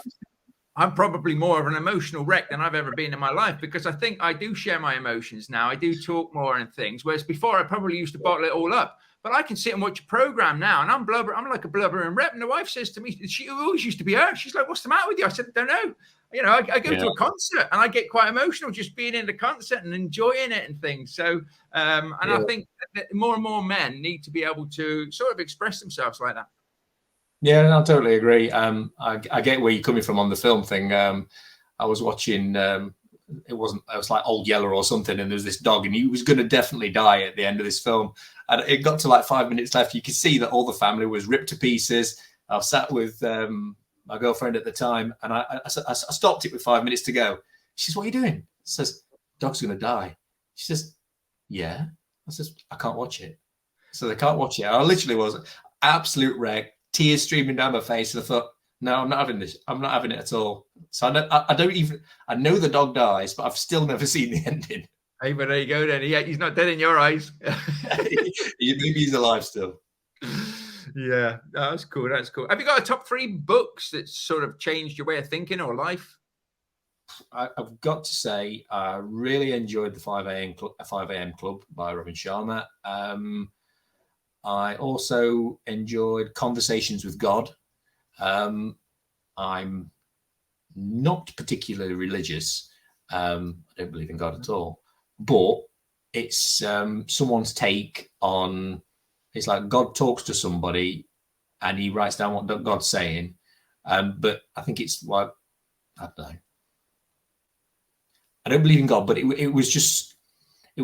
I'm probably more of an emotional wreck than I've ever been in my life, because I think I do share my emotions now. I do talk more and things, whereas before I probably used to bottle it all up. But I can sit and watch a program now, and I'm like a blubbering rep. And the wife says to me, she always used to be her. She's like, "What's the matter with you?" I said, "I don't know." You know, I go to a concert and I get quite emotional just being in the concert and enjoying it and things. So, I think that more and more men need to be able to sort of express themselves like that. Yeah, I totally agree. I get where you're coming from on the film thing. I was watching, it was like Old Yeller or something, and there's this dog, and he was going to definitely die at the end of this film. And it got to like 5 minutes left. You could see that all the family was ripped to pieces. I was sat with my girlfriend at the time, and I stopped it with 5 minutes to go. She says, "What are you doing?" I says, "Dog's going to die." She says, "Yeah." I says, "I can't watch it." So I can't watch it. I literally was absolute wreck. Tears streaming down my face, and I thought, no, I'm not having this. I'm not having it at all. So I know the dog dies, but I've still never seen the ending. Hey, but there you go then. Yeah, he's not dead in your eyes. Maybe he's alive still. Yeah, that's cool. That's cool. Have you got a top 3 books that sort of changed your way of thinking or life? I've got to say, I really enjoyed the 5 a.m. Club by Robin Sharma. I also enjoyed Conversations with God. I'm not particularly religious. I don't believe in God at all. But it's someone's take on, it's like God talks to somebody and he writes down what God's saying. But I think it's like, I don't know. I don't believe in God, but it was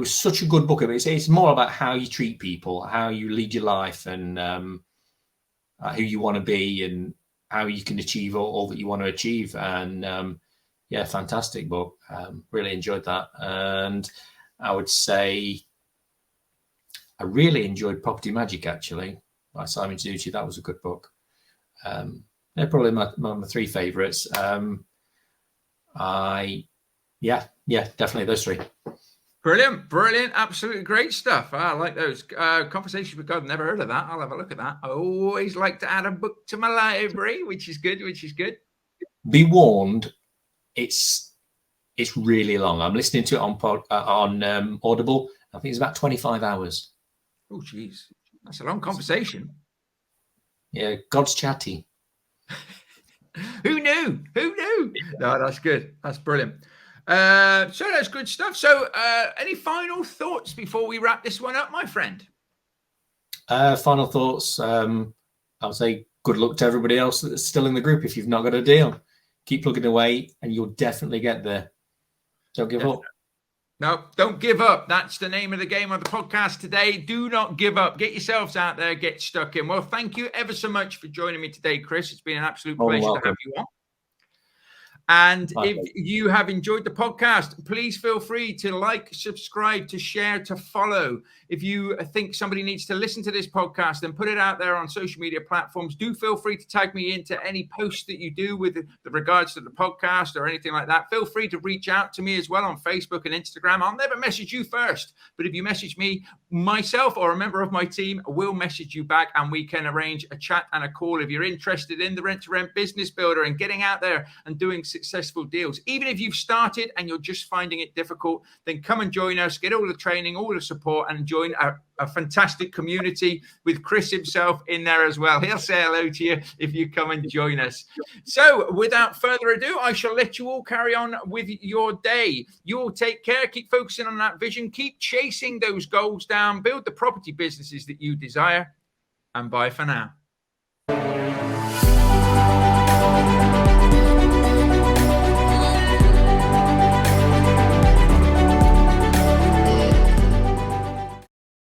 such a good book. It's more about how you treat people, how you lead your life, and who you want to be, and how you can achieve all that you want to achieve. And yeah, fantastic book. Really enjoyed that. And I would say I really enjoyed Property Magic, actually, by Simon Tucci. That was a good book. They're probably my 3 favorites. Yeah, definitely those 3. Brilliant. Absolutely great stuff. I like those. Conversations with God. Never heard of that. I'll have a look at that. I always like to add a book to my library, which is good. Be warned, it's really long. I'm listening to it on Audible. I think it's about 25 hours. Oh, geez. That's a long conversation. Yeah, God's chatty. Who knew? No, that's good. That's brilliant. So that's good stuff. So any final thoughts before we wrap this one up, my friend? Final thoughts. I'll say good luck to everybody else that's still in the group. If you've not got a deal, keep plugging away and you'll definitely get there. Don't give up. No, don't give up. That's the name of the game of the podcast today. Do not give up. Get yourselves out there. Get stuck in. Well, thank you ever so much for joining me today, Chris. It's been an absolute pleasure to have you on. And if you have enjoyed the podcast, please feel free to like, subscribe, to share, to follow. If you think somebody needs to listen to this podcast, and put it out there on social media platforms. Do feel free to tag me into any posts that you do with the regards to the podcast or anything like that. Feel free to reach out to me as well on Facebook and Instagram. I'll never message you first, but if you message me, myself or a member of my team will message you back, and we can arrange a chat and a call if you're interested in the Rent-to-Rent Business Builder and getting out there and doing successful deals. Even if you've started and you're just finding it difficult, then come and join us, get all the training, all the support, and join a fantastic community with Chris himself in there as well. He'll say hello to you if you come and join us. So without further ado, I shall let you all carry on with your day. You all take care, keep focusing on that vision, keep chasing those goals down, build the property businesses that you desire, and bye for now.